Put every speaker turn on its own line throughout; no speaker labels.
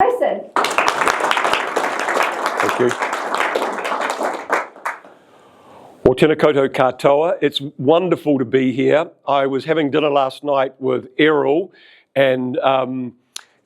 Claasen.
Thank you. Well, tēnā koutou katoa. It's wonderful to be here. I was having dinner last night with Errol, and we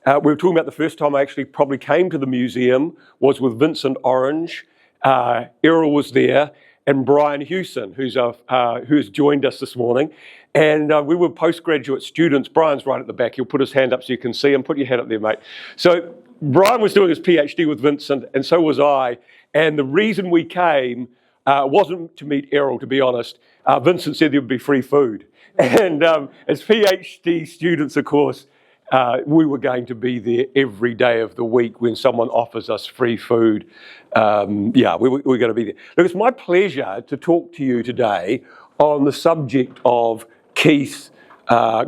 were talking about the first time I actually probably came to the museum was with Vincent Orange. Errol was there, and Brian Hewson, who's joined us this morning. And we were postgraduate students. Brian's right at the back. He'll put his hand up so you can see him. Put your hand up there, mate. So Brian was doing his PhD with Vincent, and so was I. And the reason we came wasn't to meet Errol, to be honest. Vincent said there would be free food. And as PhD students, of course, we were going to be there every day of the week when someone offers us free food. We're going to be there. Look, it's my pleasure to talk to you today on the subject of Keith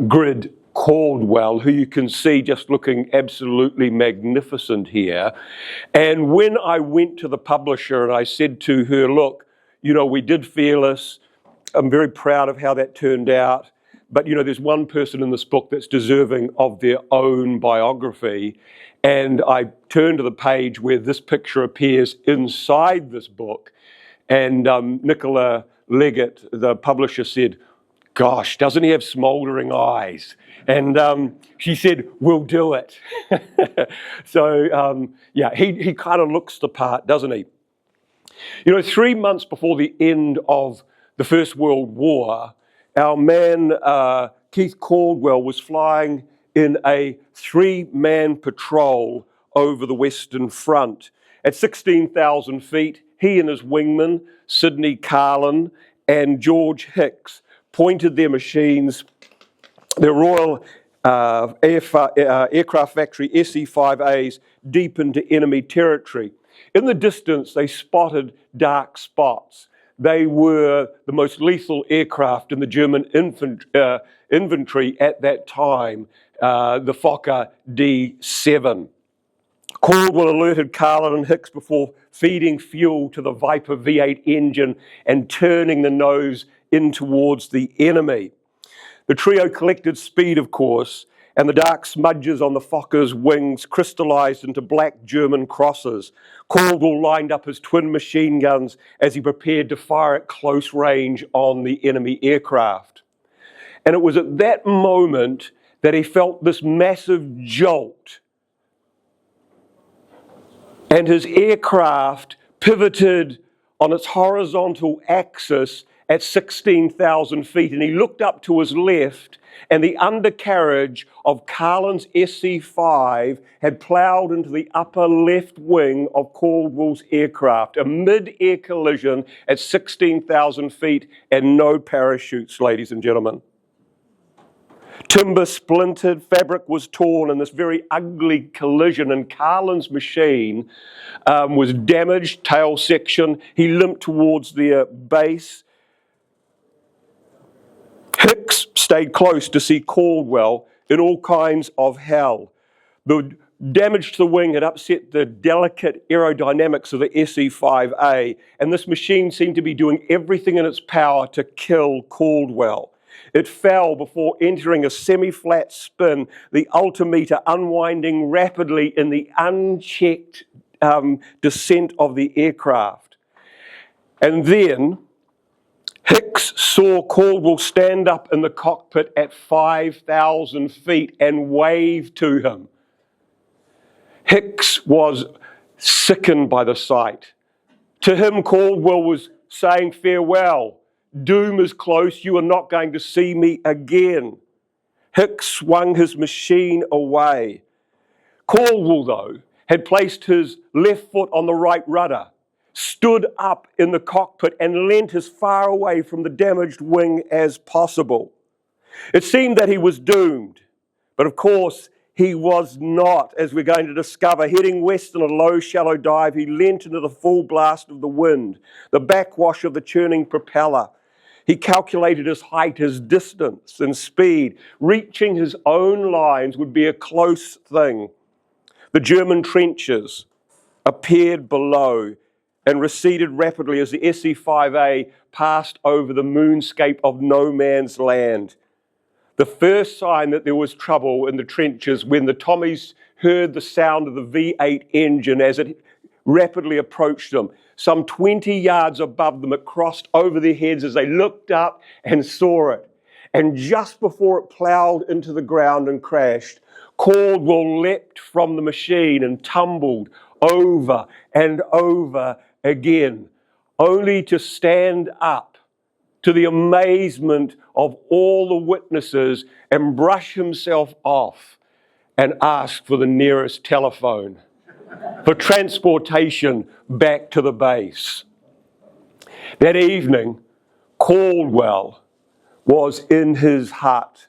Grid Caldwell, who you can see just looking absolutely magnificent here. And when I went to the publisher and I said to her, look, you know, we did Fearless. I'm very proud of how that turned out. But, you know, there's one person in this book that's deserving of their own biography. And I turned to the page where this picture appears inside this book. And Nicola Leggett, the publisher, said, gosh, doesn't he have smouldering eyes? And she said, we'll do it. So, he kind of looks the part, doesn't he? You know, 3 months before the end of the First World War, our man Keith Caldwell was flying in a 3-man patrol over the Western Front. At 16,000 feet, he and his wingman, Sidney Carlin and George Hicks, pointed their machines, their Royal Aircraft Factory SE-5As, deep into enemy territory. In the distance, they spotted dark spots. They were the most lethal aircraft in the German inventory at that time, the Fokker D-7. Caldwell alerted Carlin and Hicks before feeding fuel to the Viper V8 engine and turning the nose in towards the enemy. The trio collected speed, of course, and the dark smudges on the Fokker's wings crystallized into black German crosses. Caldwell lined up his twin machine guns as he prepared to fire at close range on the enemy aircraft. And it was at that moment that he felt this massive jolt. And his aircraft pivoted on its horizontal axis at 16,000 feet. And he looked up to his left, and the undercarriage of Carlin's SC-5 had ploughed into the upper left wing of Caldwell's aircraft. A mid-air collision at 16,000 feet and no parachutes, ladies and gentlemen. Timber splintered, fabric was torn in this very ugly collision, and Carlin's machine was damaged, tail section. He limped towards their base. Hicks stayed close to see Caldwell in all kinds of hell. The damage to the wing had upset the delicate aerodynamics of the SE-5A, and this machine seemed to be doing everything in its power to kill Caldwell. It fell before entering a semi-flat spin, the altimeter unwinding rapidly in the unchecked descent of the aircraft. And then Hicks saw Caldwell stand up in the cockpit at 5,000 feet and wave to him. Hicks was sickened by the sight. To him, Caldwell was saying farewell. Doom is close, you are not going to see me again. Hicks swung his machine away. Caldwell, though, had placed his left foot on the right rudder, stood up in the cockpit and leant as far away from the damaged wing as possible. It seemed that he was doomed, but of course he was not, as we're going to discover. Heading west in a low, shallow dive, he leant into the full blast of the wind, the backwash of the churning propeller. He calculated his height, his distance, and speed. Reaching his own lines would be a close thing. The German trenches appeared below and receded rapidly as the SE-5A passed over the moonscape of no man's land. The first sign that there was trouble in the trenches when the Tommies heard the sound of the V8 engine as it rapidly approached them. Some 20 yards above them, it crossed over their heads as they looked up and saw it. And just before it ploughed into the ground and crashed, Caldwell leapt from the machine and tumbled over and over again, only to stand up to the amazement of all the witnesses and brush himself off and ask for the nearest telephone for transportation back to the base. That evening, Caldwell was in his hut.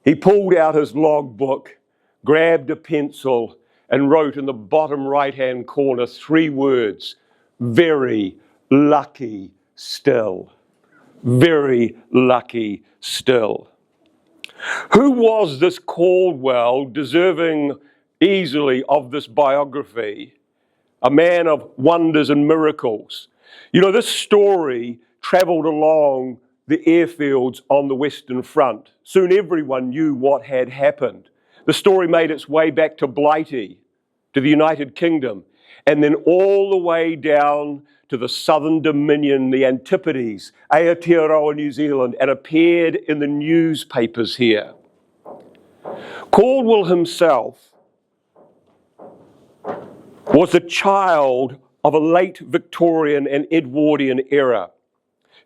He pulled out his logbook, grabbed a pencil, and wrote in the bottom right-hand corner 3 words, "Very lucky still." Very lucky still. Who was this Caldwell, deserving easily of this biography? A man of wonders and miracles. You know, this story travelled along the airfields on the Western Front. Soon everyone knew what had happened. The story made its way back to Blighty, to the United Kingdom, and then all the way down to the Southern Dominion, the Antipodes, Aotearoa, New Zealand, and appeared in the newspapers here. Caldwell himself was the child of a late Victorian and Edwardian era.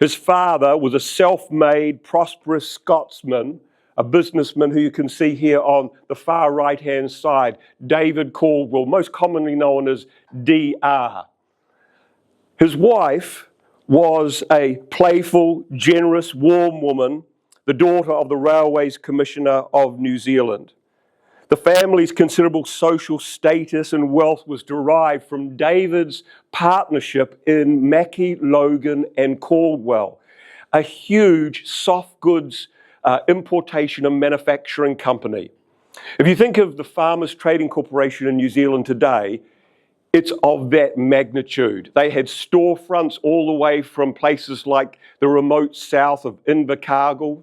His father was a self-made, prosperous Scotsman, a businessman who you can see here on the far right-hand side, David Caldwell, most commonly known as DR. His wife was a playful, generous, warm woman, the daughter of the Railways Commissioner of New Zealand. The family's considerable social status and wealth was derived from David's partnership in Mackey, Logan and Caldwell, a huge soft goods importation and manufacturing company. If you think of the Farmers Trading Corporation in New Zealand today, it's of that magnitude. They had storefronts all the way from places like the remote south of Invercargill,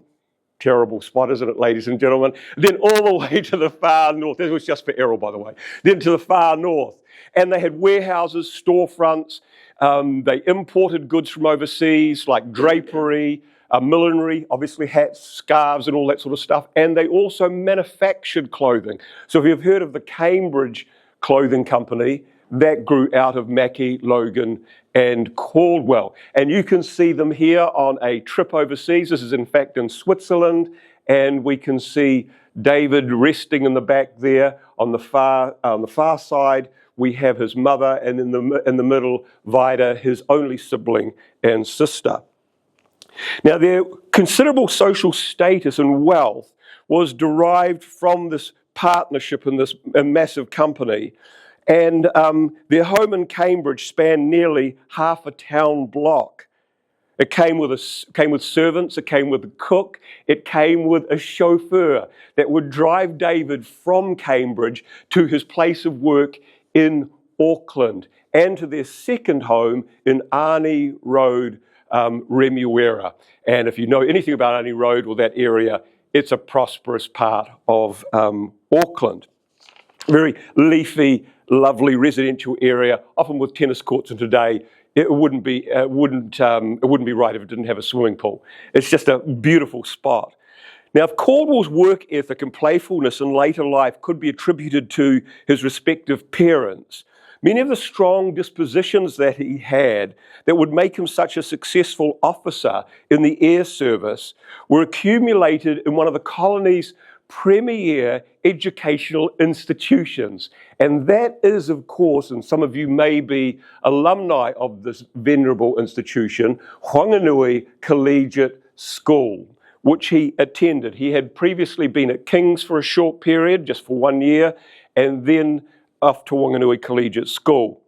terrible spot, isn't it, ladies and gentlemen? Then all the way to the far north. This was just for Errol, by the way. Then to the far north. And they had warehouses, storefronts. They imported goods from overseas, like drapery, millinery, obviously hats, scarves, and all that sort of stuff. And they also manufactured clothing. So if you've heard of the Cambridge Clothing Company, that grew out of Mackey, Logan, and Caldwell. And you can see them here on a trip overseas. This is in fact in Switzerland, and we can see David resting in the back there. On the far side, we have his mother, and in the middle, Vida, his only sibling and sister. Now, their considerable social status and wealth was derived from this partnership in this massive company. And their home in Cambridge spanned nearly half a town block. It came with servants, it came with a cook, it came with a chauffeur that would drive David from Cambridge to his place of work in Auckland and to their second home in Arnie Road, Remuera. And if you know anything about Arnie Road or that area, it's a prosperous part of Auckland. Very leafy, lovely residential area, often with tennis courts, and today it wouldn't be right if it didn't have a swimming pool. It's just a beautiful spot. Now, if Caldwell's work ethic and playfulness in later life could be attributed to his respective parents, many of the strong dispositions that he had that would make him such a successful officer in the air service were accumulated in one of the colony's premier educational institutions. And that is, of course, and some of you may be alumni of this venerable institution, Whanganui Collegiate School, which he attended. He had previously been at King's for a short period, just for 1 year, and then off to Whanganui Collegiate School.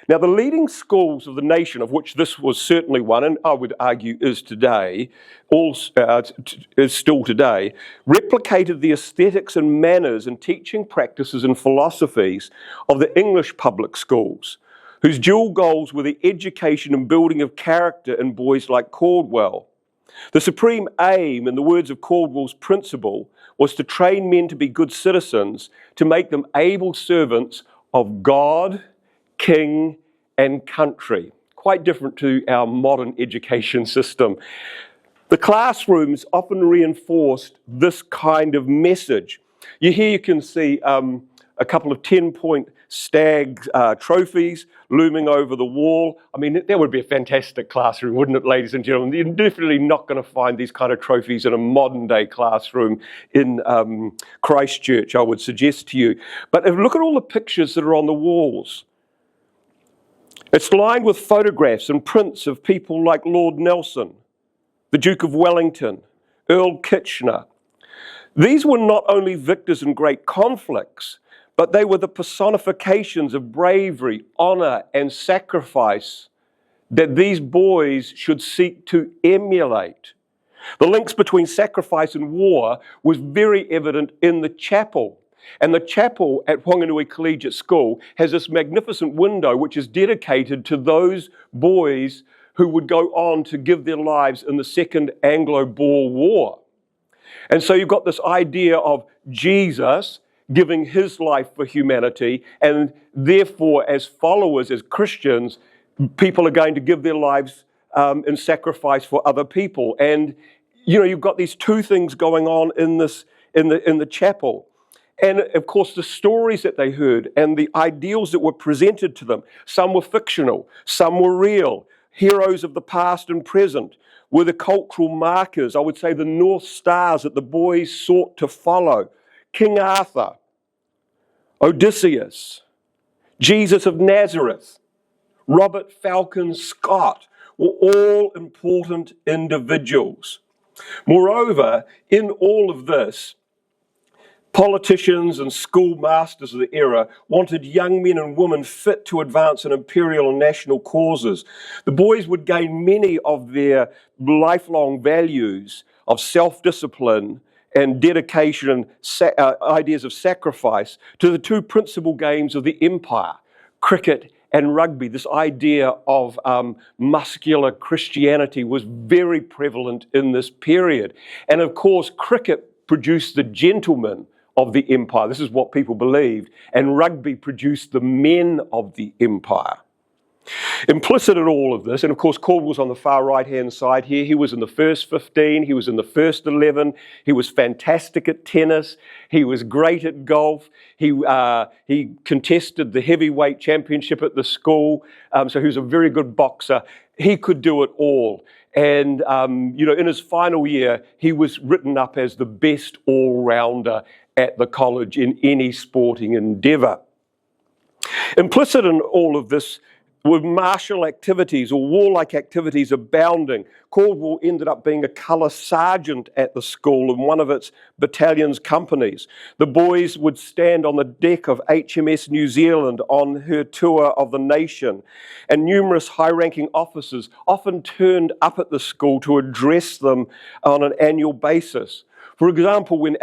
Now, the leading schools of the nation, of which this was certainly one, and I would argue is today, is still today, replicated the aesthetics and manners and teaching practices and philosophies of the English public schools, whose dual goals were the education and building of character in boys like Caldwell. The supreme aim, in the words of Caldwell's principal, was to train men to be good citizens, to make them able servants of God, king, and country. Quite different to our modern education system. The classrooms often reinforced this kind of message. Here you can see a couple of 10-point stag trophies looming over the wall. I mean, that would be a fantastic classroom, wouldn't it, ladies and gentlemen? You're definitely not going to find these kind of trophies in a modern-day classroom in Christchurch, I would suggest to you. But look at all the pictures that are on the walls. It's lined with photographs and prints of people like Lord Nelson, the Duke of Wellington, Earl Kitchener. These were not only victors in great conflicts, but they were the personifications of bravery, honor, and sacrifice that these boys should seek to emulate. The links between sacrifice and war was very evident in the chapel. And the chapel at Whanganui Collegiate School has this magnificent window which is dedicated to those boys who would go on to give their lives in the Second Anglo-Boer War. And so you've got this idea of Jesus giving his life for humanity, and therefore as followers, as Christians, people are going to give their lives in sacrifice for other people. And you've got these two things going on in the chapel. And of course the stories that they heard and the ideals that were presented to them, some were fictional, some were real. Heroes of the past and present were the cultural markers, I would say the North Stars that the boys sought to follow. King Arthur, Odysseus, Jesus of Nazareth, Robert Falcon Scott were all important individuals. Moreover, in all of this, politicians and schoolmasters of the era wanted young men and women fit to advance in imperial and national causes. The boys would gain many of their lifelong values of self-discipline and dedication and ideas of sacrifice to the two principal games of the empire, cricket and rugby. This idea of muscular Christianity was very prevalent in this period. And of course, cricket produced the gentlemen of the empire. This is what people believed. And rugby produced the men of the empire. Implicit in all of this, and of course Caldwell's on the far right-hand side here. He was in the first 15, he was in the first 11, he was fantastic at tennis, he was great at golf, he contested the heavyweight championship at the school, so he was a very good boxer. He could do it all. And, in his final year, he was written up as the best all-rounder at the college in any sporting endeavour. Implicit in all of this were martial activities or warlike activities abounding. Caldwell ended up being a colour sergeant at the school in one of its battalion's companies. The boys would stand on the deck of HMS New Zealand on her tour of the nation, and numerous high-ranking officers often turned up at the school to address them on an annual basis. For example, when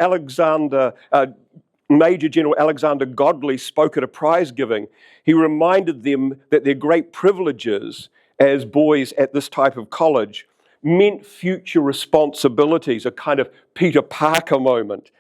Major General Alexander Godley spoke at a prize giving, he reminded them that their great privileges as boys at this type of college meant future responsibilities, a kind of Peter Parker moment.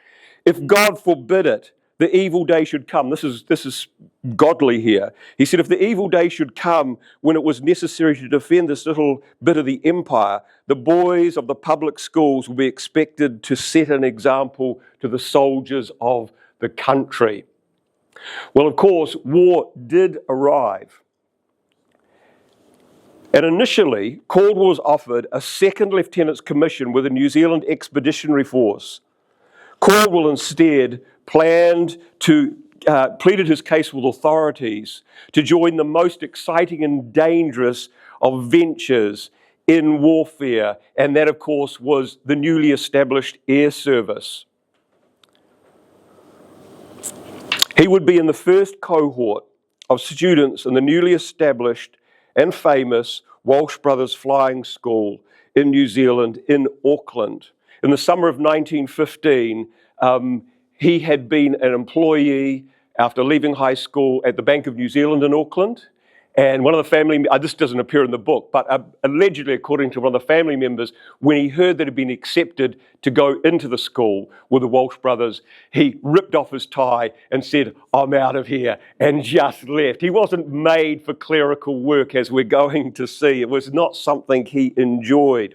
If God forbid it, the evil day should come. This is Godley here. He said, if the evil day should come when it was necessary to defend this little bit of the empire, the boys of the public schools will be expected to set an example to the soldiers of the country. Well, of course, war did arrive. And initially, Caldwell was offered a second lieutenant's commission with the New Zealand Expeditionary Force. Caldwell instead pleaded his case with authorities to join the most exciting and dangerous of ventures in warfare, and that, of course, was the newly established Air Service. He would be in the first cohort of students in the newly established and famous Walsh Brothers Flying School in New Zealand, in Auckland. In the summer of 1915, he had been an employee after leaving high school at the Bank of New Zealand in Auckland, And one of the family, this doesn't appear in the book, but allegedly, according to one of the family members, when he heard that he'd been accepted to go into the school with the Walsh brothers, he ripped off his tie and said, "I'm out of here," and just left. He wasn't made for clerical work, as we're going to see. It was not something he enjoyed.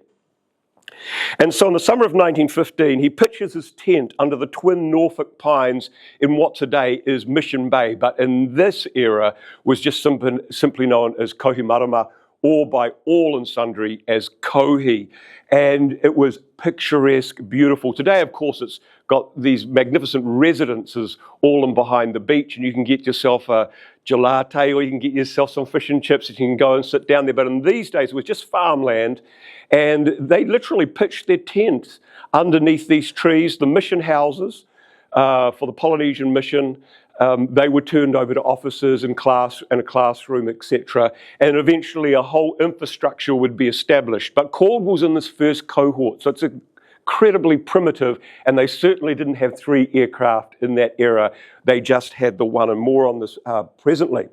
And so in the summer of 1915, he pitches his tent under the twin Norfolk pines in what today is Mission Bay, but in this era was just simply known as Kohimarama, or by all and sundry as Kohi. And it was picturesque, beautiful. Today, of course, it's got these magnificent residences all in behind the beach, and you can get yourself a gelate, or you can get yourself some fish and chips, and you can go and sit down there. But in these days, it was just farmland, and they literally pitched their tents underneath these trees. The mission houses for the Polynesian mission, they were turned over to officers and a classroom, etc. And eventually a whole infrastructure would be established. But Caldwell's in this first cohort, so it's incredibly primitive, and they certainly didn't have 3 aircraft in that era. They just had the one, and more on this presently.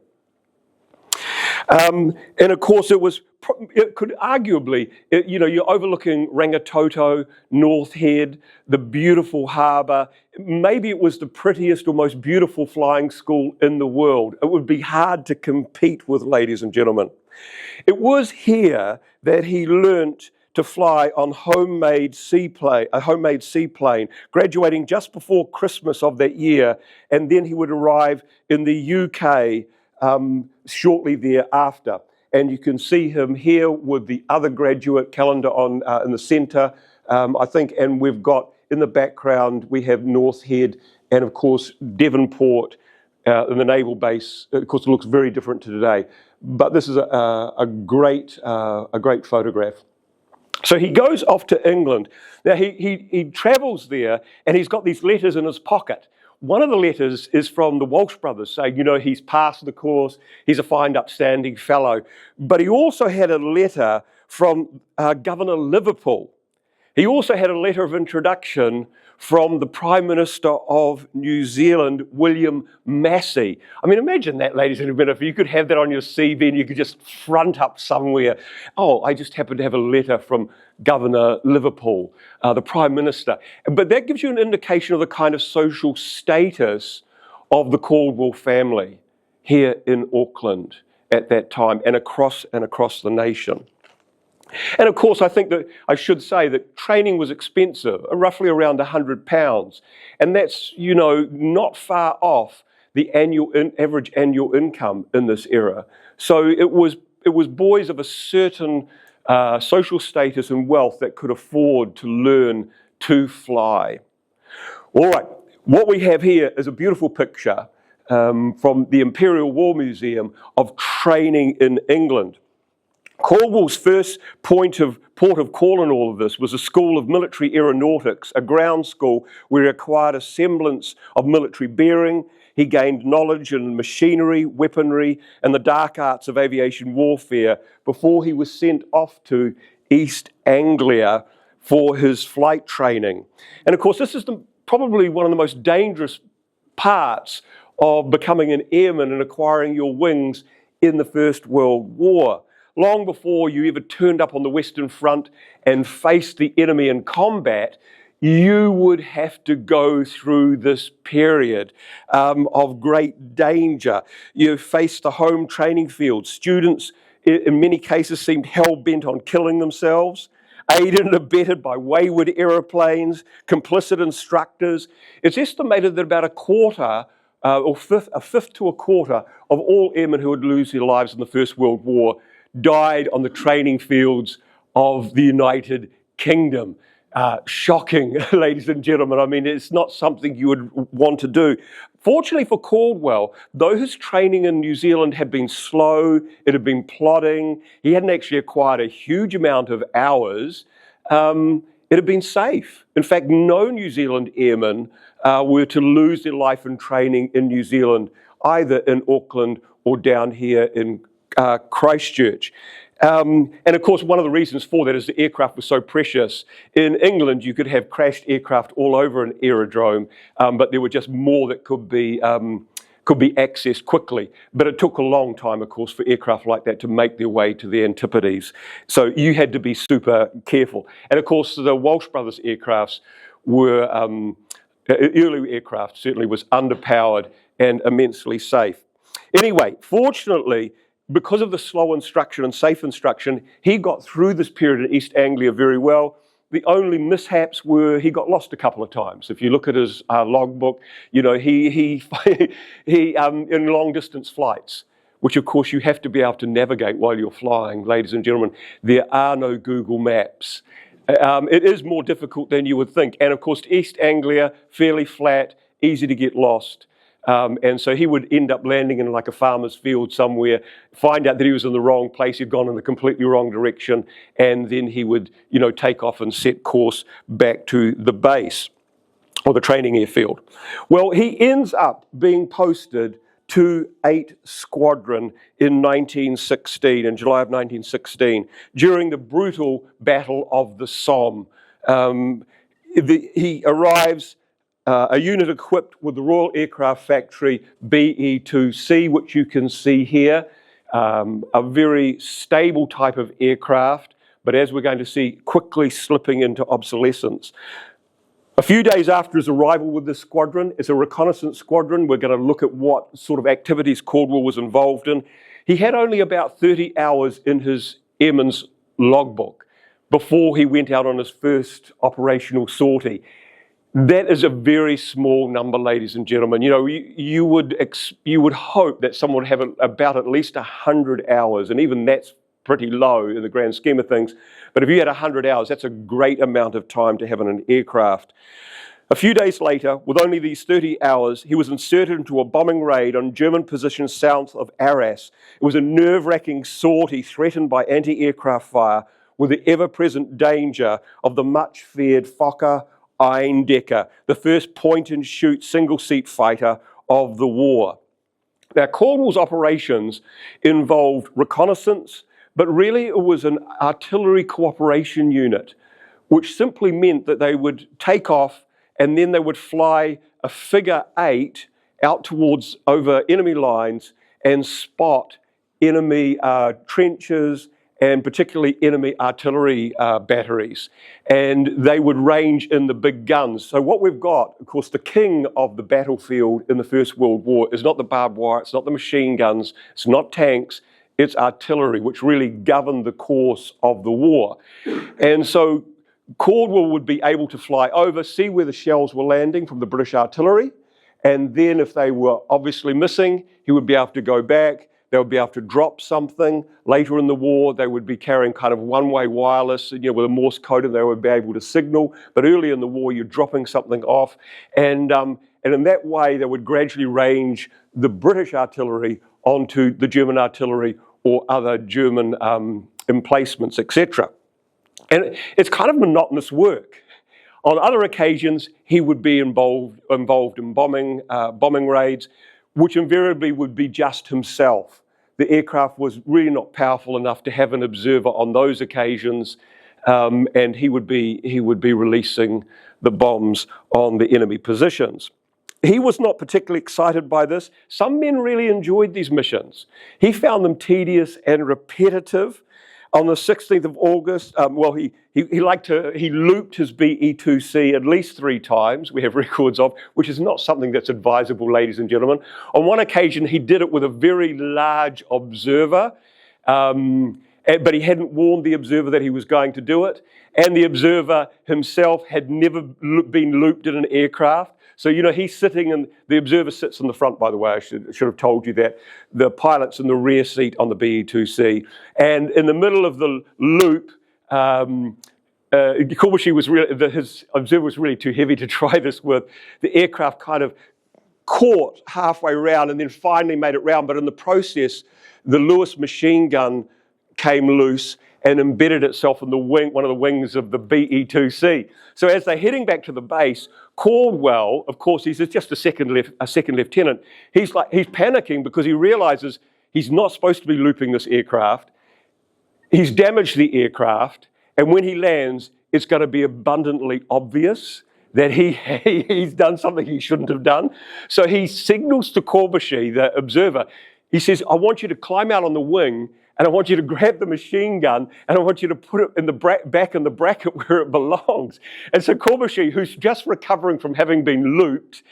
And of course, it could arguably, you're overlooking Rangitoto, North Head, the beautiful harbour. Maybe it was the prettiest or most beautiful flying school in the world. It would be hard to compete with, ladies and gentlemen. It was here that he learnt to fly on a homemade seaplane, graduating just before Christmas of that year, and then he would arrive in the UK shortly thereafter. And you can see him here with the other graduate calendar on in the centre, I think, and we've got in the background, we have North Head and, of course, Devonport in the naval base. Of course, it looks very different to today, but this is a great photograph. So he goes off to England. Now, he travels there, and he's got these letters in his pocket. One of the letters is from the Walsh brothers saying, he's passed the course, he's a fine, upstanding fellow. But he also had a letter from Governor Liverpool. He also had a letter of introduction from the Prime Minister of New Zealand, William Massey. I mean, imagine that, ladies and gentlemen, if you could have that on your CV and you could just front up somewhere. Oh, I just happen to have a letter from Governor Liverpool, the Prime Minister. But that gives you an indication of the kind of social status of the Caldwell family here in Auckland at that time and across the nation. And of course, I think that I should say that training was expensive, roughly around £100. And that's, not far off the average annual income in this era. So it was boys of a certain social status and wealth that could afford to learn to fly. All right, what we have here is a beautiful picture from the Imperial War Museum of training in England. Caldwell's first port of call in all of this was a school of military aeronautics, a ground school where he acquired a semblance of military bearing. He gained knowledge in machinery, weaponry, and the dark arts of aviation warfare before he was sent off to East Anglia for his flight training. And of course, this is probably one of the most dangerous parts of becoming an airman and acquiring your wings in the First World War. Long before you ever turned up on the Western Front and faced the enemy in combat, you would have to go through this period of great danger. You faced the home training field. Students, in many cases, seemed hell-bent on killing themselves, aided and abetted by wayward aeroplanes, complicit instructors. It's estimated that about a fifth to a quarter of all airmen who would lose their lives in the First World War died on the training fields of the United Kingdom. Shocking, ladies and gentlemen. I mean, it's not something you would want to do. Fortunately for Caldwell, though his training in New Zealand had been slow, it had been plodding, he hadn't actually acquired a huge amount of hours, it had been safe. In fact, no New Zealand airmen were to lose their life in training in New Zealand, either in Auckland or down here in Christchurch. And of course, one of the reasons for that is the aircraft was so precious. In England, you could have crashed aircraft all over an aerodrome, but there were just more that could be could be accessed quickly. But it took a long time, of course, for aircraft like that to make their way to the Antipodes. So you had to be super careful. And of course, the Walsh Brothers aircrafts were, early aircraft certainly was underpowered and immensely safe. Anyway, fortunately, because of the slow instruction and safe instruction, he got through this period in East Anglia very well. The only mishaps were he got lost a couple of times. If you look at his logbook, you know, he in long distance flights, which of course you have to be able to navigate while you're flying, ladies and gentlemen. There are no Google Maps. It is more difficult than you would think. And of course, East Anglia, fairly flat, easy to get lost. And so he would end up landing in like a farmer's field somewhere, find out that he was in the wrong place, he'd gone in the completely wrong direction, and then he would, you know, take off and set course back to the base or the training airfield. Well, he ends up being posted to 8 Squadron in 1916, in July of 1916, during the brutal Battle of the Somme. He arrives a unit equipped with the Royal Aircraft Factory BE-2C, which you can see here, a very stable type of aircraft, but as we're going to see, quickly slipping into obsolescence. A few days after his arrival with this squadron, it's a reconnaissance squadron. We're going to look at what sort of activities Caldwell was involved in. He had only about 30 hours in his airman's logbook before he went out on his first operational sortie. That is a very small number, ladies and gentlemen. You know, you would hope that someone would have about at least 100 hours, and even that's pretty low in the grand scheme of things. But if you had 100 hours, that's a great amount of time to have in an aircraft. A few days later, with only these 30 hours, he was inserted into a bombing raid on German positions south of Arras. It was a nerve-wracking sortie threatened by anti-aircraft fire with the ever-present danger of the much-feared Fokker Eindecker, the first point-and-shoot single-seat fighter of the war. Now, Caldwell's operations involved reconnaissance, but really it was an artillery cooperation unit, which simply meant that they would take off and then they would fly a figure 8 out towards over enemy lines and spot enemy trenches and particularly enemy artillery batteries. And they would range in the big guns. So what we've got, of course, the king of the battlefield in the First World War is not the barbed wire, it's not the machine guns, it's not tanks, it's artillery, which really governed the course of the war. And so Caldwell would be able to fly over, see where the shells were landing from the British artillery, and then if they were obviously missing, he would be able to go back. They would be able to drop something. Later in the war, they would be carrying kind of one-way wireless, you know, with a Morse code, and they would be able to signal. But early in the war, you're dropping something off. And in that way, they would gradually range the British artillery onto the German artillery or other German emplacements, etc. And it's kind of monotonous work. On other occasions, he would be involved in bombing raids, which invariably would be just himself. The aircraft was really not powerful enough to have an observer on those occasions, and he would be releasing the bombs on the enemy positions. He was not particularly excited by this. Some men really enjoyed these missions. He found them tedious and repetitive. On the 16th of August, he looped his BE-2C at least 3 times, we have records of, which is not something that's advisable, ladies and gentlemen. On one occasion, he did it with a very large observer, but he hadn't warned the observer that he was going to do it, and the observer himself had never been looped in an aircraft. So, you know, he's sitting, and the observer sits in the front, by the way, I should have told you that. The pilot's in the rear seat on the BE-2C. And in the middle of the loop, his observer was really too heavy to try this with. The aircraft kind of caught halfway round and then finally made it round. But in the process, the Lewis machine gun came loose and embedded itself in the wing, one of the wings of the BE-2C. So as they're heading back to the base, Caldwell, of course, he's just a second lieutenant. He's panicking because he realizes he's not supposed to be looping this aircraft. He's damaged the aircraft, and when he lands, it's going to be abundantly obvious that he's done something he shouldn't have done. So he signals to Corbusier, the observer. He says, I want you to climb out on the wing, and I want you to grab the machine gun, and I want you to put it in the back in the bracket where it belongs. And so Corbusier, who's just recovering from having been looped,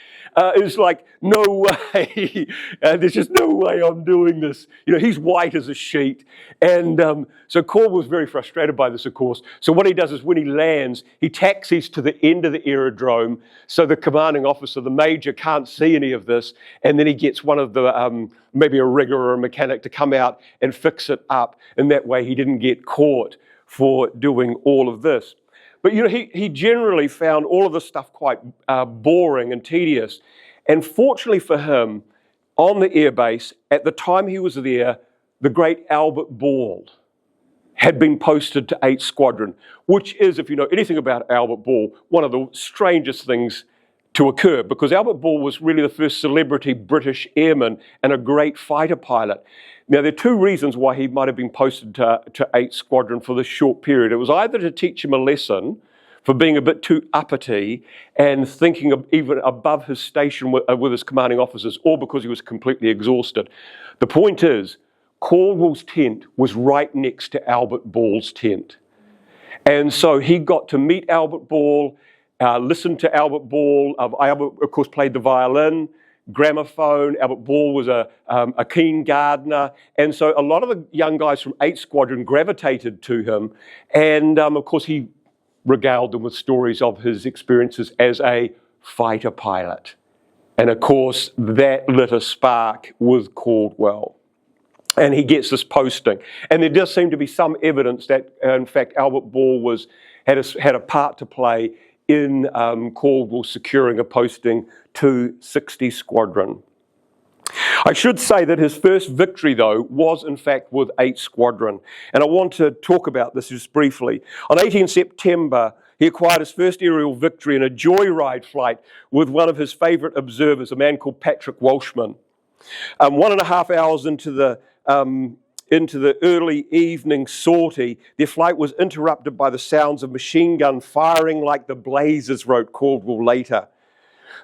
is like, no way. There's just no way I'm doing this. You know, he's white as a sheet. And so Corb was very frustrated by this, of course. So what he does is when he lands, he taxis to the end of the aerodrome so the commanding officer, the major, can't see any of this. And then he gets one of the, maybe a rigger or a mechanic to come out and fix it up. And that way he didn't get caught for doing all of this. But, you know, he generally found all of this stuff quite boring and tedious. And fortunately for him, on the airbase, at the time he was there, the great Albert Ball had been posted to 8th Squadron, which is, if you know anything about Albert Ball, one of the strangest things to occur, because Albert Ball was really the first celebrity British airman and a great fighter pilot. Now, there are two reasons why he might have been posted to 8th Squadron for this short period. It was either to teach him a lesson for being a bit too uppity and thinking of even above his station with his commanding officers, or because he was completely exhausted. The point is, Caldwell's tent was right next to Albert Ball's tent. And so he got to meet Albert Ball, listen to Albert Ball. Albert, of course, played the violin, gramophone. Albert Ball was a keen gardener. And so a lot of the young guys from 8th Squadron gravitated to him. And of course, he regaled them with stories of his experiences as a fighter pilot. And of course, that lit a spark with Caldwell. And he gets this posting. And there does seem to be some evidence that, in fact, Albert Ball had a part to play in Caldwell securing a posting to 60 Squadron. I should say that his first victory, though, was in fact with 8th Squadron. And I want to talk about this just briefly. On 18 September, he acquired his first aerial victory in a joyride flight with one of his favourite observers, a man called Patrick Walshman. 1.5 hours into the early evening sortie, their flight was interrupted by the sounds of machine gun firing like the blazes, wrote Caldwell later.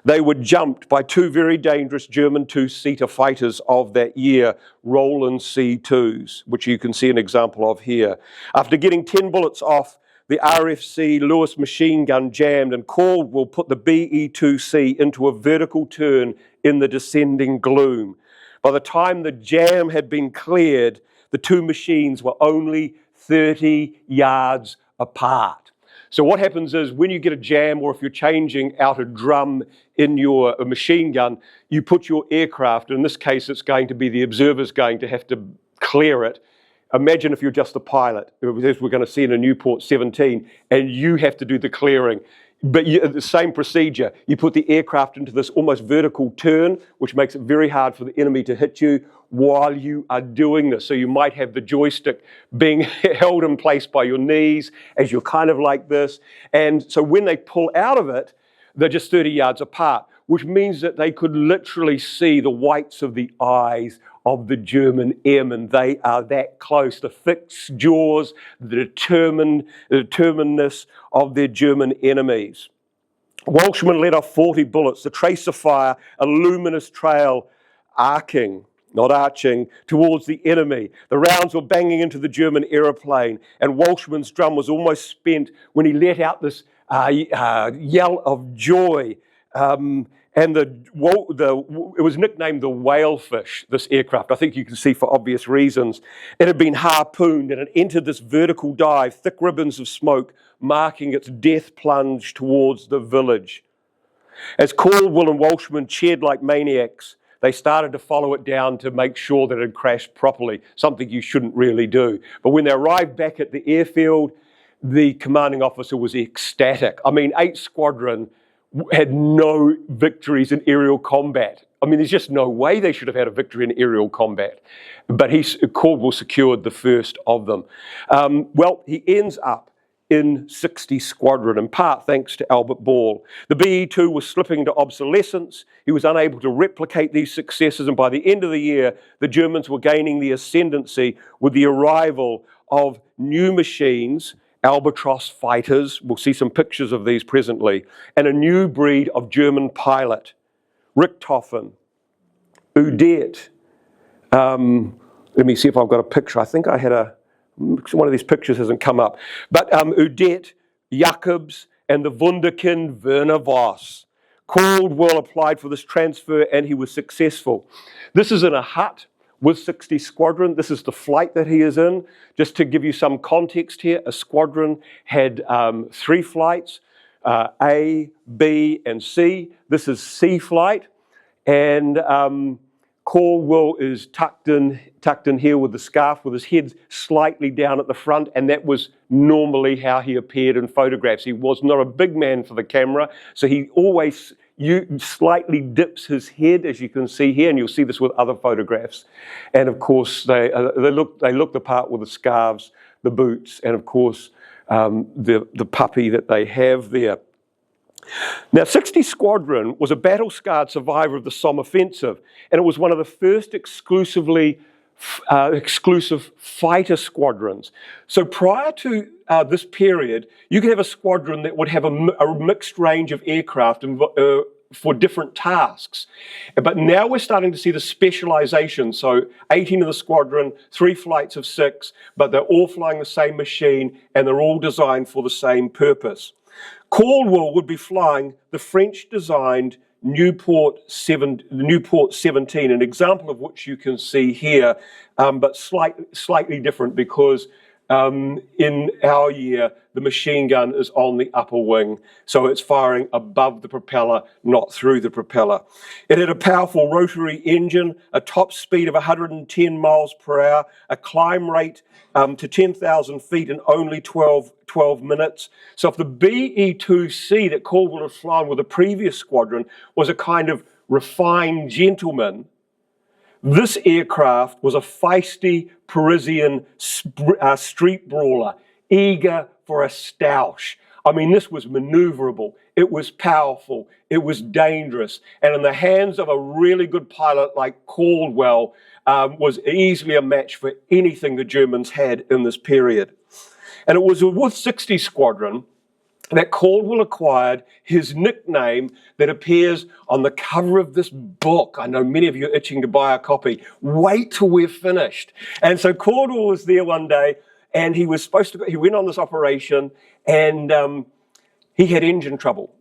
They were jumped by two very dangerous German two-seater fighters of that year, Roland C-2s, which you can see an example of here. After getting 10 bullets off, the RFC Lewis machine gun jammed, and Caldwell put the BE-2C into a vertical turn in the descending gloom. By the time the jam had been cleared, the two machines were only 30 yards apart. So what happens is when you get a jam, or if you're changing out a drum in your machine gun, you put your aircraft, in this case it's going to be the observer's going to have to clear it. Imagine if you're just a pilot, as we're going to see in a Newport 17, and you have to do the clearing. But the same procedure, you put the aircraft into this almost vertical turn, which makes it very hard for the enemy to hit you while you are doing this. So you might have the joystick being held in place by your knees as you're kind of like this. And so when they pull out of it, they're just 30 yards apart, which means that they could literally see the whites of the eyes of the German airmen. They are that close. The fixed jaws, the determinedness of their German enemies. Walshman let off 40 bullets, the tracer fire, a luminous trail arching, not arching, towards the enemy. The rounds were banging into the German aeroplane, and Walshman's drum was almost spent when he let out this yell of joy. And it was nicknamed the whalefish, this aircraft. I think you can see for obvious reasons. It had been harpooned and it entered this vertical dive, thick ribbons of smoke marking its death plunge towards the village. As Caldwell and Walshman cheered like maniacs, they started to follow it down to make sure that it had crashed properly, something you shouldn't really do. But when they arrived back at the airfield, the commanding officer was ecstatic. I mean, 8th Squadron had no victories in aerial combat. I mean, there's just no way they should have had a victory in aerial combat. But Caldwell secured the first of them. Well, he ends up in 60 Squadron, in part thanks to Albert Ball. The BE-2 was slipping into obsolescence. He was unable to replicate these successes, and by the end of the year, the Germans were gaining the ascendancy with the arrival of new machines Albatross fighters. We'll see some pictures of these presently. And a new breed of German pilot, Richthofen, Udet. Let me see if I've got a picture. I think I had one of these pictures hasn't come up. But Udet, Jacobs, and the Wunderkind Werner Voss. Caldwell applied for this transfer and he was successful. This is in a hut with 60 Squadron. This is the flight that he is in. Just to give you some context here, a squadron had 3 flights, A, B, and C. This is C flight, and Caldwell is tucked in here with the scarf, with his head slightly down at the front, and that was normally how he appeared in photographs. He was not a big man for the camera, so he always slightly dips his head, as you can see here, and you'll see this with other photographs. And of course, they look the part with the scarves, the boots, and of course, the puppy that they have there. Now, 60 Squadron was a battle-scarred survivor of the Somme offensive, and it was one of the first exclusive fighter squadrons. So prior to this period, you could have a squadron that would have a mixed range of aircraft for different tasks. But now we're starting to see the specialization. So 18 of the squadron, 3 flights of 6, but they're all flying the same machine, and they're all designed for the same purpose. Caldwell would be flying the French-designed Newport 17, an example of which you can see here, but slightly different because in our year, the machine gun is on the upper wing, so it's firing above the propeller, not through the propeller. It had a powerful rotary engine, a top speed of 110 miles per hour, a climb rate to 10,000 feet in only 12 minutes. So if the BE-2C that Caldwell had flown with the previous squadron was a kind of refined gentleman, this aircraft was a feisty Parisian street brawler, eager for a stoush. I mean, this was maneuverable, it was powerful, it was dangerous, and in the hands of a really good pilot like Caldwell, was easily a match for anything the Germans had in this period. And it was with 60 Squadron that Caldwell acquired his nickname that appears on the cover of this book. I know many of you are itching to buy a copy. Wait till we're finished. And so Caldwell was there one day, and he went on this operation, and he had engine trouble.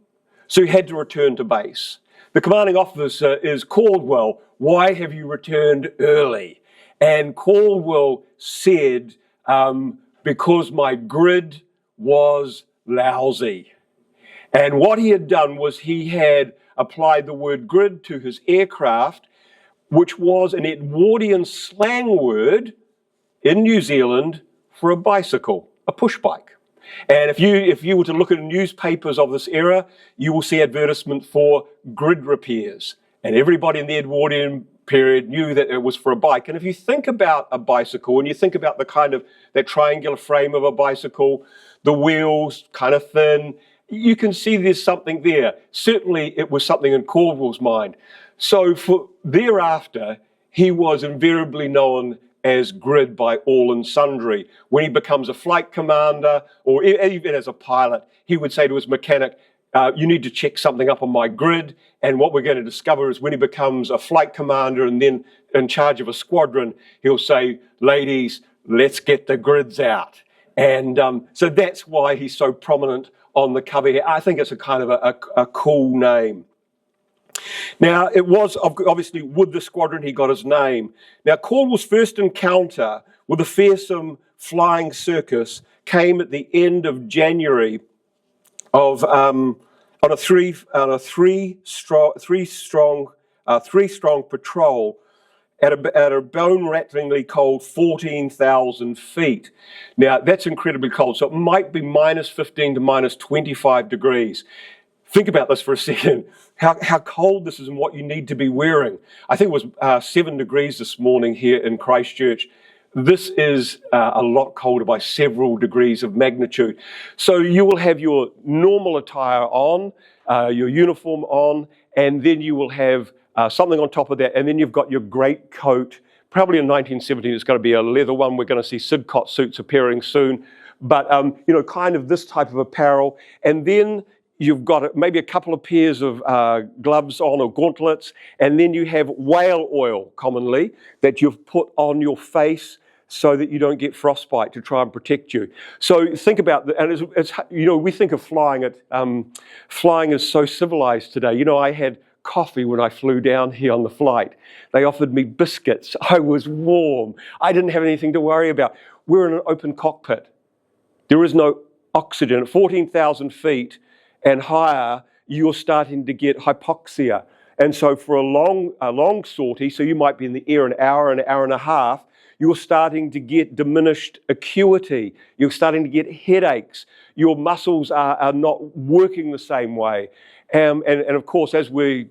So he had to return to base. The commanding officer is Caldwell. Why have you returned early? And Caldwell said, because my grid was lousy. And what he had done was he had applied the word grid to his aircraft, which was an Edwardian slang word in New Zealand for a bicycle, a push bike. And if you were to look at newspapers of this era, you will see advertisement for grid repairs. And everybody in the Edwardian period knew that it was for a bike. And if you think about a bicycle and you think about the kind of that triangular frame of a bicycle, the wheels kind of thin, you can see there's something there. Certainly it was something in Caldwell's mind. So thereafter, he was invariably known as Grid by all and sundry. When he becomes a flight commander, or even as a pilot, he would say to his mechanic, you need to check something up on my grid. And what we're going to discover is when he becomes a flight commander and then in charge of a squadron, he'll say, ladies, let's get the grids out. And so that's why he's so prominent on the cover here. I think it's a kind of a cool name. Now, it was obviously with the squadron he got his name. Now, Caldwell's first encounter with the fearsome flying circus came at the end of January of on a three-strong patrol at a bone-rattlingly cold 14,000 feet. Now, that's incredibly cold, so it might be minus 15 to minus 25 degrees. Think about this for a second, how cold this is and what you need to be wearing. I think it was 7 degrees this morning here in Christchurch. This is a lot colder by several degrees of magnitude. So you will have your normal attire on, your uniform on, and then you will have something on top of that, and then you've got your great coat. Probably in 1917 it's going to be a leather one. We're going to see Sidcot suits appearing soon. but kind of this type of apparel. And then you've got maybe a couple of pairs of gloves on or gauntlets, and then you have whale oil commonly that you've put on your face so that you don't get frostbite to try and protect you. So think about that, and it's we think of flying is so civilized today. I had coffee when I flew down here on the flight. They offered me biscuits. I was warm. I didn't have anything to worry about. We're in an open cockpit. There is no oxygen. At 14,000 feet and higher, you're starting to get hypoxia. And so for a long sortie, so you might be in the air an hour and a half, you're starting to get diminished acuity. You're starting to get headaches. Your muscles are not working the same way. And of course, as we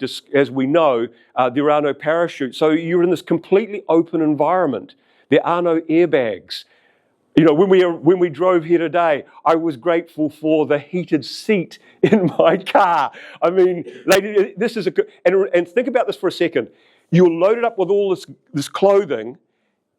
know, there are no parachutes. So you're in this completely open environment. There are no airbags. When we drove here today, I was grateful for the heated seat in my car. I mean, lady, this is and think about this for a second. You're loaded up with all this clothing,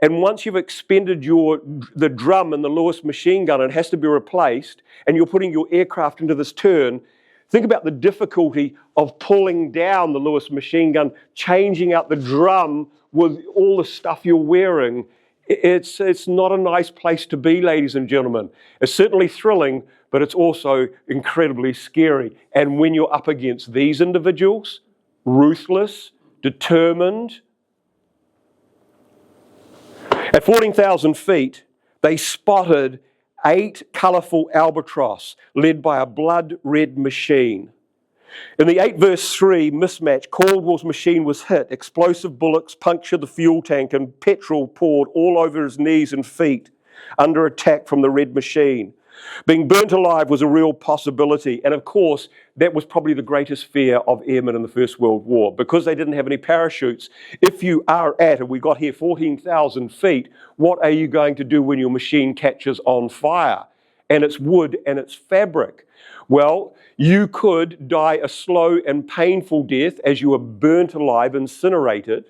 and once you've expended the drum and the Lewis machine gun, it has to be replaced, and you're putting your aircraft into this turn. Think about the difficulty of pulling down the Lewis machine gun, changing out the drum with all the stuff you're wearing. It's not a nice place to be, ladies and gentlemen. It's certainly thrilling, but it's also incredibly scary. And when you're up against these individuals, ruthless, determined. At 14,000 feet, they spotted 8 colourful albatross led by a blood-red machine. In the 8 verse 3 mismatch, Caldwell's machine was hit. Explosive bullets punctured the fuel tank and petrol poured all over his knees and feet under attack from the red machine. Being burnt alive was a real possibility. And of course, that was probably the greatest fear of airmen in the First World War. Because they didn't have any parachutes, if you are and we got here 14,000 feet, what are you going to do when your machine catches on fire? And it's wood and it's fabric. Well, you could die a slow and painful death as you were burnt alive, incinerated.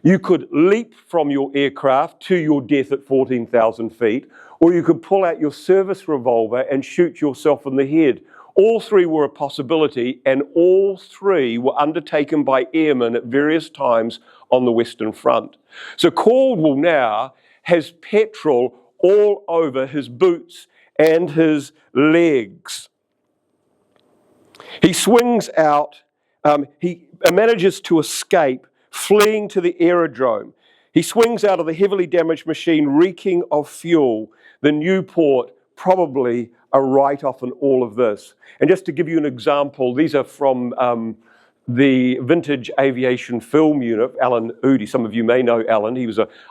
You could leap from your aircraft to your death at 14,000 feet, or you could pull out your service revolver and shoot yourself in the head. All three were a possibility, and all three were undertaken by airmen at various times on the Western Front. So Caldwell now has petrol all over his boots and his legs. He swings out, he manages to escape, fleeing to the aerodrome. He swings out of the heavily damaged machine, reeking of fuel. The Newport, probably a write-off in all of this. And just to give you an example, these are from the Vintage Aviation Film Unit, Alan Udy. Some of you may know Alan.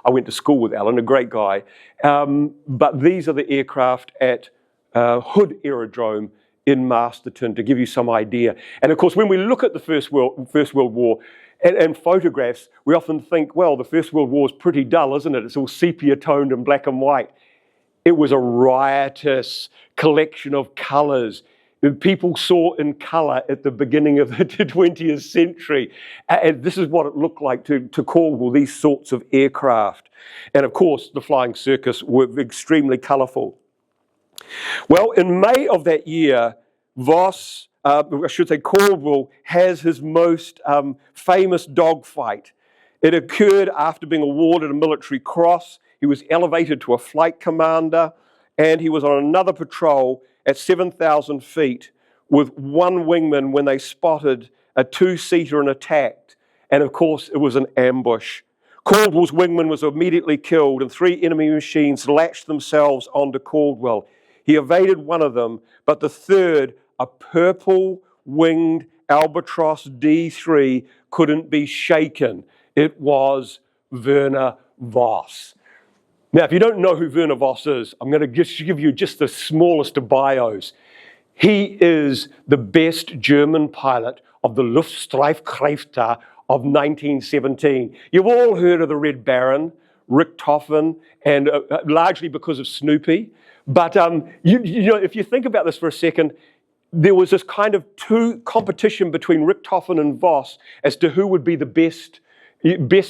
I went to school with Alan, a great guy. But these are the aircraft at Hood Aerodrome in Masterton, to give you some idea. And of course, when we look at the First World War and photographs, we often think, well, the First World War is pretty dull, isn't it? It's all sepia-toned and black and white. It was a riotous collection of colours that people saw in colour at the beginning of the 20th century. And this is what it looked like to Caldwell, these sorts of aircraft. And of course, the flying circus were extremely colourful. Well, in May of that year, Caldwell has his most famous dogfight. It occurred after being awarded a military cross. He was elevated to a flight commander, and he was on another patrol at 7,000 feet with one wingman when they spotted a two-seater and attacked. And of course, it was an ambush. Caldwell's wingman was immediately killed, and 3 enemy machines latched themselves onto Caldwell. He evaded one of them, but the third, a purple-winged Albatross D3, couldn't be shaken. It was Werner Voss. Now, if you don't know who Werner Voss is, I'm going to give you just the smallest of bios. He is the best German pilot of the Luftstreifkräfte of 1917. You've all heard of the Red Baron, Richthofen, and largely because of Snoopy. But if you think about this for a second, there was this kind of competition between Richthofen and Voss as to who would be the best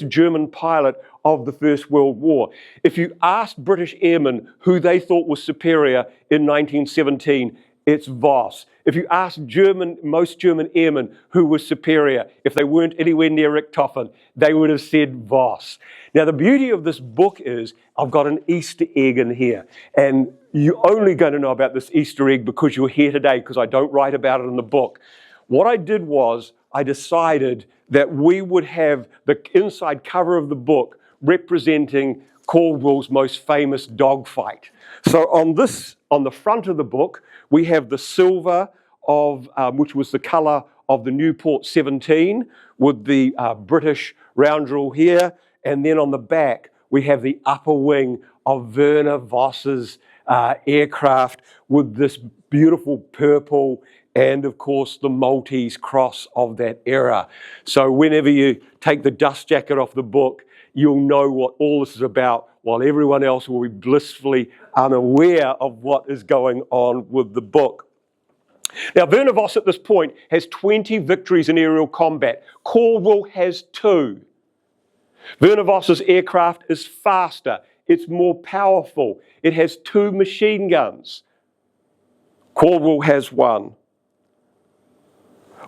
German pilot of the First World War. If you asked British airmen who they thought was superior in 1917, it's Voss. If you asked most German airmen who was superior, if they weren't anywhere near Richthofen, they would have said Voss. Now, the beauty of this book is I've got an Easter egg in here. And you're only going to know about this Easter egg because you're here today, because I don't write about it in the book. What I did was I decided that we would have the inside cover of the book representing Caldwell's most famous dogfight. So on the front of the book, we have the silver of, which was the colour of the Newport 17 with the British roundel here. And then on the back, we have the upper wing of Werner Voss's aircraft with this beautiful purple and, of course, the Maltese cross of that era. So whenever you take the dust jacket off the book, you'll know what all this is about, while everyone else will be blissfully unaware of what is going on with the book. Now, Werner Voss at this point has 20 victories in aerial combat. Caldwell has 2. Werner Voss's aircraft is faster. It's more powerful. It has 2 machine guns. Caldwell has 1.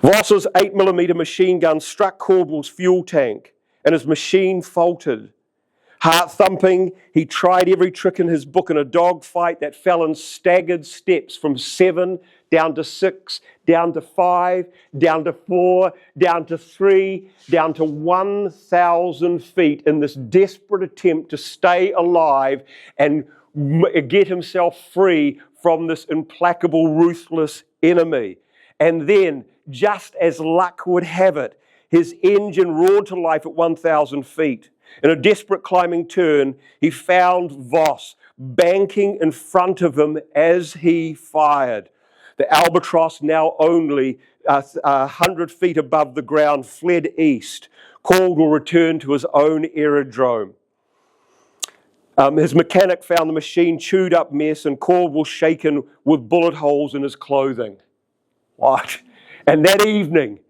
Voss's 8mm machine gun struck Caldwell's fuel tank, and his machine faltered. Heart thumping, he tried every trick in his book in a dogfight that fell in staggered steps from 7 down to 6, down to 5, down to 4, down to 3, down to 1,000 feet in this desperate attempt to stay alive and get himself free from this implacable, ruthless enemy. And then, just as luck would have it, his engine roared to life at 1,000 feet. In a desperate climbing turn, he found Voss banking in front of him as he fired. The Albatross, now only 100 feet above the ground, fled east. Caldwell returned to his own aerodrome. His mechanic found the machine chewed up mess and Caldwell shaken with bullet holes in his clothing. What? And that evening,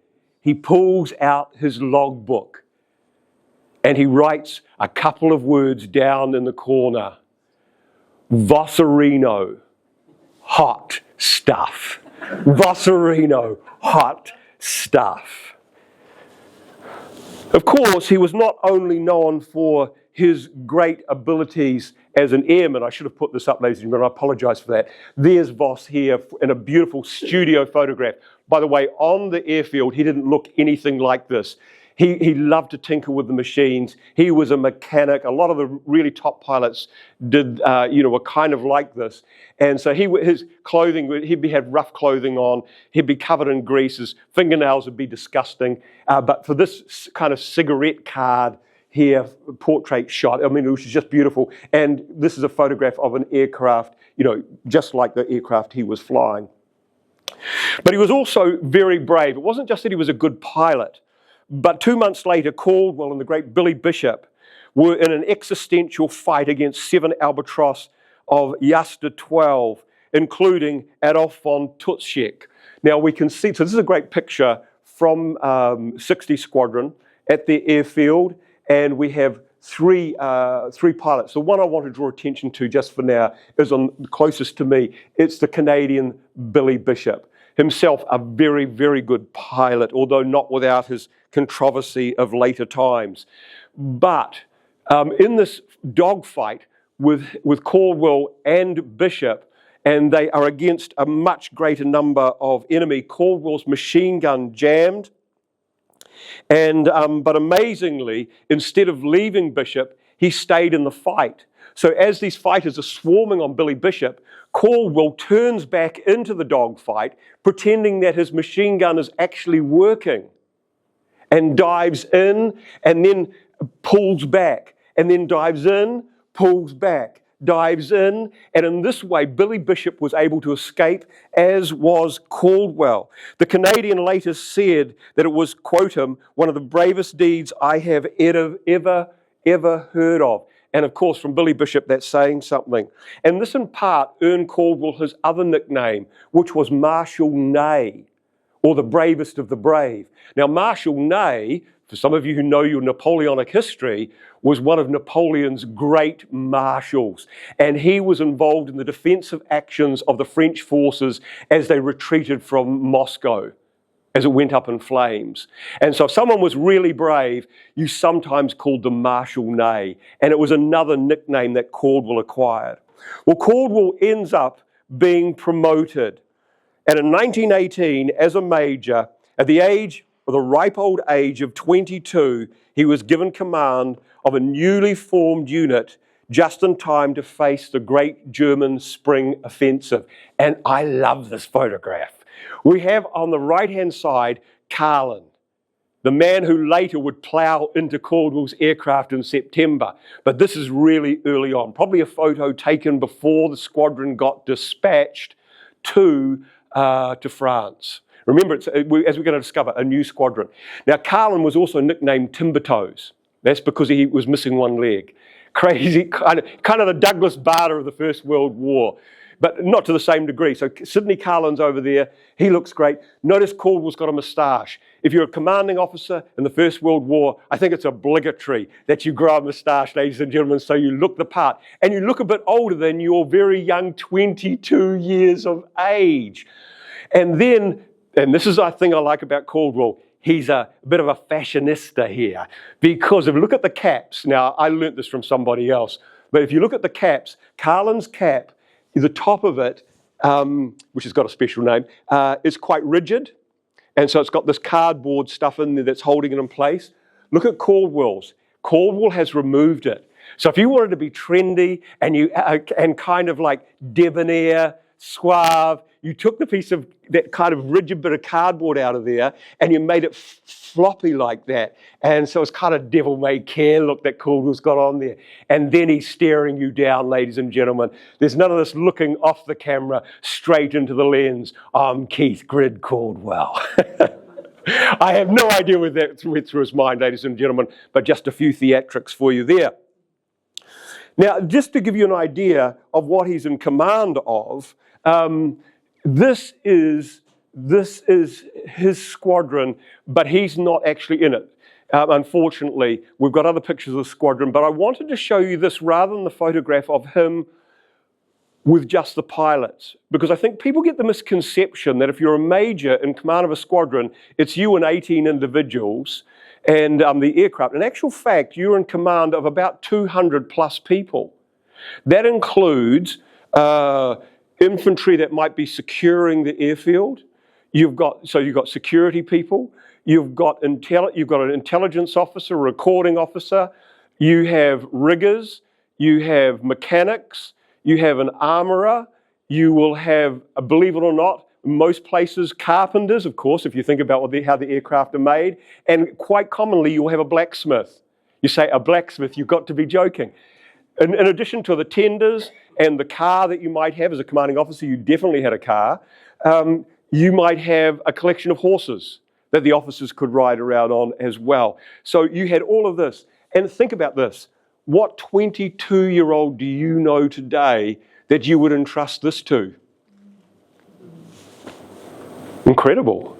he pulls out his logbook and he writes a couple of words down in the corner. Vosserino, hot stuff. Vosserino, hot stuff. Of course, he was not only known for his great abilities as an airman. I should have put this up, ladies and gentlemen, I apologise for that. There's Voss here in a beautiful studio photograph. By the way, on the airfield, he didn't look anything like this. He loved to tinker with the machines. He was a mechanic. A lot of the really top pilots were kind of like this. And so his clothing, he'd have rough clothing on. He'd be covered in grease. His fingernails would be disgusting. But for this kind of cigarette card here, portrait shot, I mean, it was just beautiful. And this is a photograph of an aircraft, just like the aircraft he was flying. But he was also very brave. It wasn't just that he was a good pilot. But 2 months later, Caldwell and the great Billy Bishop were in an existential fight against 7 Albatross of Juster 12, including Adolf von Tutschek. Now we can see, so this is a great picture from 60 Squadron at the airfield, and we have three pilots. The one I want to draw attention to just for now is on closest to me. It's the Canadian Billy Bishop. Himself a very, very good pilot, although not without his controversy of later times. But in this dogfight with Caldwell and Bishop, and they are against a much greater number of enemy, Caldwell's machine gun jammed. And but amazingly, instead of leaving Bishop, he stayed in the fight. So as these fighters are swarming on Billy Bishop, Caldwell turns back into the dogfight, pretending that his machine gun is actually working, and dives in and then pulls back, and then dives in, pulls back, dives in, and in this way Billy Bishop was able to escape, as was Caldwell. The Canadian later said that it was, quote him, one of the bravest deeds I have ever heard of. And of course, from Billy Bishop, that's saying something. And this in part earned Caldwell his other nickname, which was Marshal Ney, or the bravest of the brave. Now, Marshal Ney, for some of you who know your Napoleonic history, was one of Napoleon's great marshals. And he was involved in the defensive actions of the French forces as they retreated from Moscow, as it went up in flames. And so if someone was really brave, you sometimes called them Marshal Ney. And it was another nickname that Caldwell acquired. Well, Caldwell ends up being promoted. And in 1918, as a major, at the ripe old age of 22, he was given command of a newly formed unit just in time to face the great German spring offensive. And I love this photograph. We have on the right-hand side, Carlin, the man who later would plough into Caldwell's aircraft in September. But this is really early on, probably a photo taken before the squadron got dispatched to France. Remember, as we're going to discover, a new squadron. Now, Carlin was also nicknamed Timber Toes. That's because he was missing one leg. Crazy, kind of the Douglas Bader of the First World War, but not to the same degree. So Sidney Carlin's over there. He looks great. Notice Caldwell's got a moustache. If you're a commanding officer in the First World War, I think it's obligatory that you grow a moustache, ladies and gentlemen, so you look the part. And you look a bit older than your very young 22 years of age. And then, and this is a thing I like about Caldwell, he's a bit of a fashionista here, because if you look at the caps, now I learnt this from somebody else, but if you look at the caps, Carlin's cap, the top of it, which has got a special name, is quite rigid, and so it's got this cardboard stuff in there that's holding it in place. Look at Caldwell's. Caldwell has removed it. So if you wanted to be trendy and kind of like debonair, suave, you took the piece of that kind of rigid bit of cardboard out of there and you made it floppy like that. And so it's kind of devil-may-care look that Caldwell's got on there. And then he's staring you down, ladies and gentlemen. There's none of this looking off the camera straight into the lens. I'm Keith Grid Caldwell. I have no idea what that went through his mind, ladies and gentlemen, but just a few theatrics for you there. Now, just to give you an idea of what he's in command of, this is his squadron, but he's not actually in it. Unfortunately, we've got other pictures of the squadron, but I wanted to show you this rather than the photograph of him with just the pilots, because I think people get the misconception that if you're a major in command of a squadron, it's you and 18 individuals and the aircraft. In actual fact, you're in command of about 200 plus people. That includes infantry that might be securing the airfield. You've got security people. You've got an intelligence officer, a recording officer. You have riggers. You have mechanics. You have an armourer. You will have, believe it or not, in most places, carpenters, of course, if you think about how the aircraft are made. And quite commonly, you'll have a blacksmith. You say, a blacksmith, you've got to be joking. In addition to the tenders and the car that you might have as a commanding officer, you definitely had a car, you might have a collection of horses that the officers could ride around on as well. So you had all of this. And think about this. What 22-year-old do you know today that you would entrust this to? Incredible.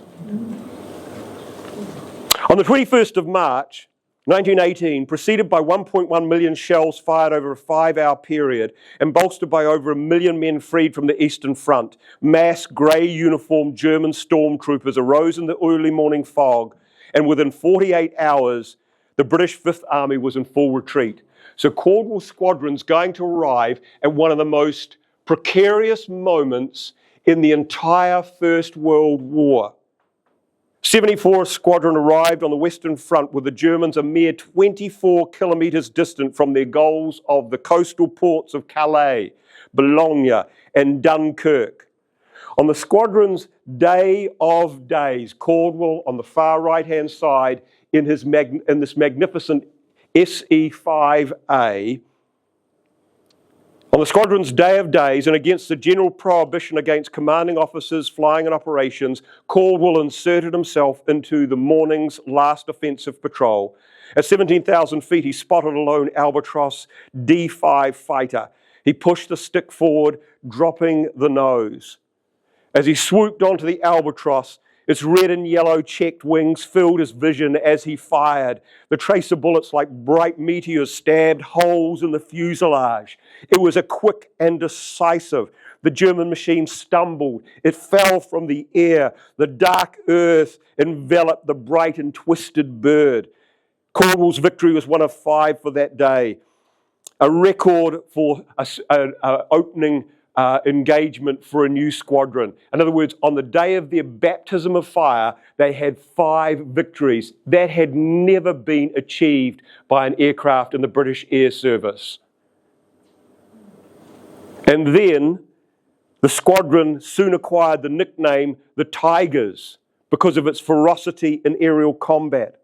On the 21st of March, 1918, preceded by 1.1 million shells fired over a 5-hour period and bolstered by over 1 million men freed from the Eastern Front, mass grey-uniformed German stormtroopers arose in the early morning fog, and within 48 hours, the British Fifth Army was in full retreat. So Caldwell's squadron's going to arrive at one of the most precarious moments in the entire First World War. 74th Squadron arrived on the Western Front with the Germans a mere 24 kilometres distant from their goals of the coastal ports of Calais, Boulogne and Dunkirk. On the squadron's day of days, Caldwell on the far right-hand side in this magnificent SE-5A, on the squadron's day of days and against the general prohibition against commanding officers flying in operations, Caldwell inserted himself into the morning's last offensive patrol. At 17,000 feet, he spotted a lone Albatross D5 fighter. He pushed the stick forward, dropping the nose. As he swooped onto the Albatross, Its red and yellow checked wings filled his vision as he fired. The tracer bullets like bright meteors stabbed holes in the fuselage. It was a quick and decisive. The German machine stumbled. It fell from the air. The dark earth enveloped the bright and twisted bird. Caldwell's victory was one of 5 for that day. A record for an opening engagement for a new squadron. In other words, on the day of their baptism of fire, they had 5 victories. That had never been achieved by an aircraft in the British Air Service. And then the squadron soon acquired the nickname the Tigers because of its ferocity in aerial combat.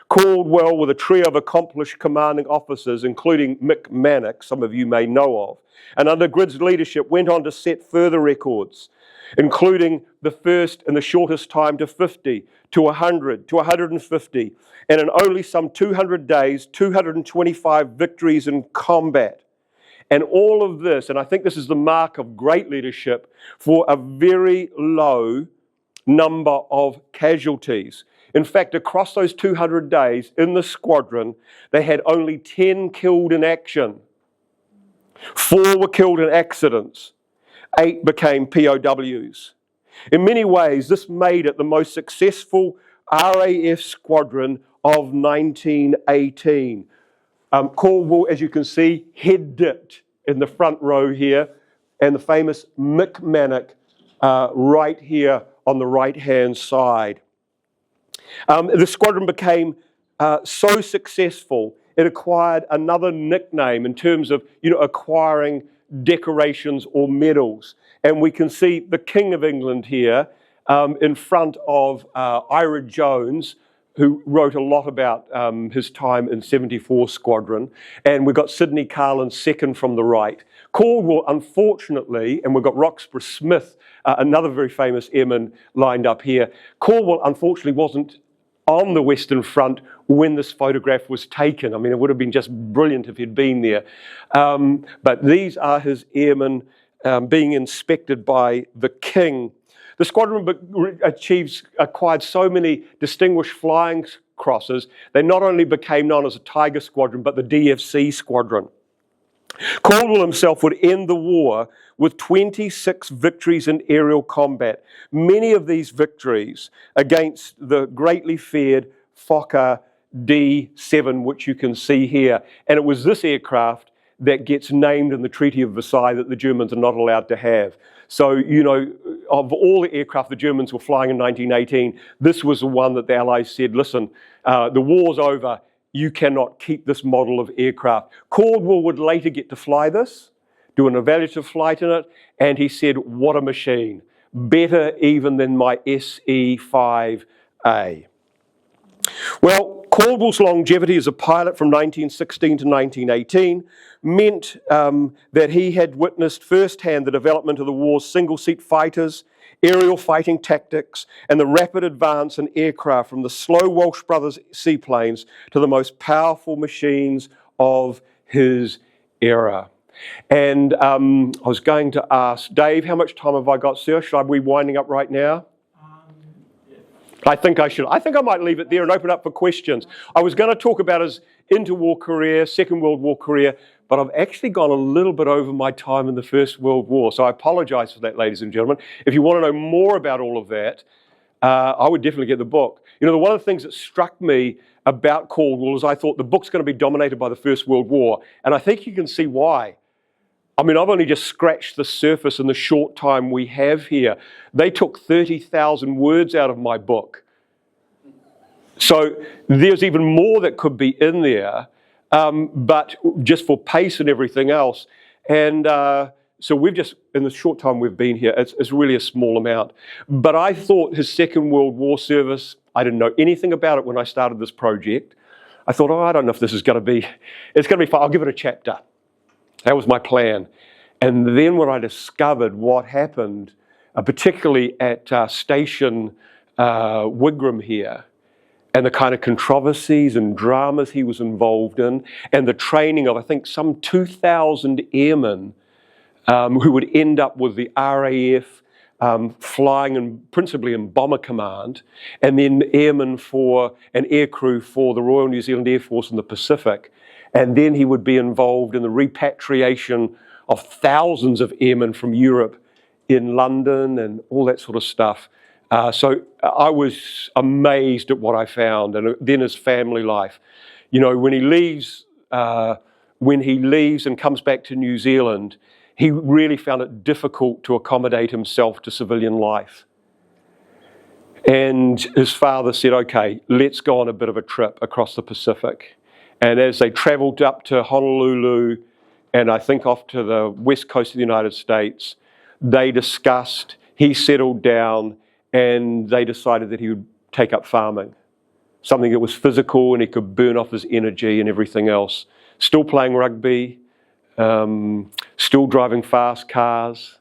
Caldwell, with a trio of accomplished commanding officers, including Mick Mannock, some of you may know of, and under Grid's leadership went on to set further records, including the first and the shortest time to 50, to 100, to 150, and in only some 200 days, 225 victories in combat. And all of this, and I think this is the mark of great leadership, for a very low number of casualties. In fact, across those 200 days in the squadron, they had only 10 killed in action. 4 were killed in accidents. 8 became POWs. In many ways, this made it the most successful RAF squadron of 1918. Caldwell, as you can see, head dipped in the front row here, and the famous Mick Mannock right here on the right-hand side. The squadron became so successful, it acquired another nickname in terms of, acquiring decorations or medals. And we can see the King of England here in front of Ira Jones, who wrote a lot about his time in 74 Squadron. And we've got Sidney Carlin second from the right. Caldwell, unfortunately, and we've got Roxburgh Smith, another very famous airman lined up here. Caldwell, unfortunately, wasn't on the Western Front when this photograph was taken. I mean, it would have been just brilliant if he'd been there. But these are his airmen being inspected by the King. The squadron acquired so many distinguished flying crosses, they not only became known as a Tiger Squadron, but the DFC Squadron. Caldwell himself would end the war with 26 victories in aerial combat, many of these victories against the greatly feared Fokker D-7, which you can see here. And it was this aircraft that gets named in the Treaty of Versailles that the Germans are not allowed to have. So, of all the aircraft the Germans were flying in 1918, this was the one that the Allies said, listen, the war's over, you cannot keep this model of aircraft. Caldwell would later get to fly this, do an evaluative flight in it, and he said, what a machine. Better even than my SE-5A. Well, Caldwell's longevity as a pilot from 1916 to 1918 meant that he had witnessed firsthand the development of the war's single-seat fighters, aerial fighting tactics, and the rapid advance in aircraft from the slow Walsh Brothers seaplanes to the most powerful machines of his era. And I was going to ask, Dave, how much time have I got, sir? Should I be winding up right now? I think I should. I think I might leave it there and open up for questions. I was going to talk about his interwar career, Second World War career, but I've actually gone a little bit over my time in the First World War, so I apologize for that, ladies and gentlemen. If you want to know more about all of that, I would definitely get the book. One of the things that struck me about Caldwell is I thought the book's going to be dominated by the First World War, and I think you can see why. I mean, I've only just scratched the surface in the short time we have here. They took 30,000 words out of my book. So there's even more that could be in there, but just for pace and everything else. And so we've just, in the short time we've been here, it's really a small amount. But I thought his Second World War service, I didn't know anything about it when I started this project. I thought, I don't know if this is going to be, it's going to be fun. I'll give it a chapter. That was my plan. And then when I discovered what happened, particularly at Station Wigram here, and the kind of controversies and dramas he was involved in, and the training of, I think, some 2,000 airmen who would end up with the RAF flying principally in Bomber Command, and then airman for an aircrew for the Royal New Zealand Air Force in the Pacific. And then he would be involved in the repatriation of thousands of airmen from Europe in London and all that sort of stuff. So I was amazed at what I found, and then his family life. You know, when he leaves and comes back to New Zealand, he really found it difficult to accommodate himself to civilian life. And his father said, okay, let's go on a bit of a trip across the Pacific. And as they travelled up to Honolulu and I think off to the west coast of the United States, they discussed, he settled down, and they decided that he would take up farming. Something that was physical and he could burn off his energy and everything else. Still playing rugby, still driving fast cars.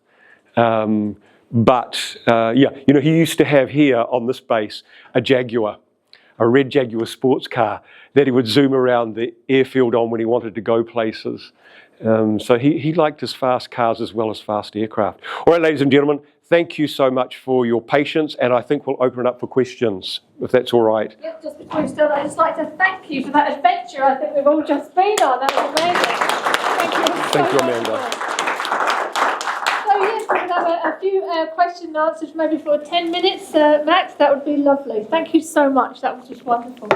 But you know, he used to have here on this base a Jaguar, a red Jaguar sports car that he would zoom around the airfield on when he wanted to go places. So he liked his fast cars as well as fast aircraft. All right, ladies and gentlemen, thank you so much for your patience, and I think we'll open it up for questions, if that's all right.
Yep, just before we start, I'd just like to thank you for that adventure I think we've all just been on. That was amazing.
Thank you, Amanda.
So yes, we can have a few question and answers, maybe for 10 minutes, Max. That would be lovely. Thank you so much. That was just wonderful.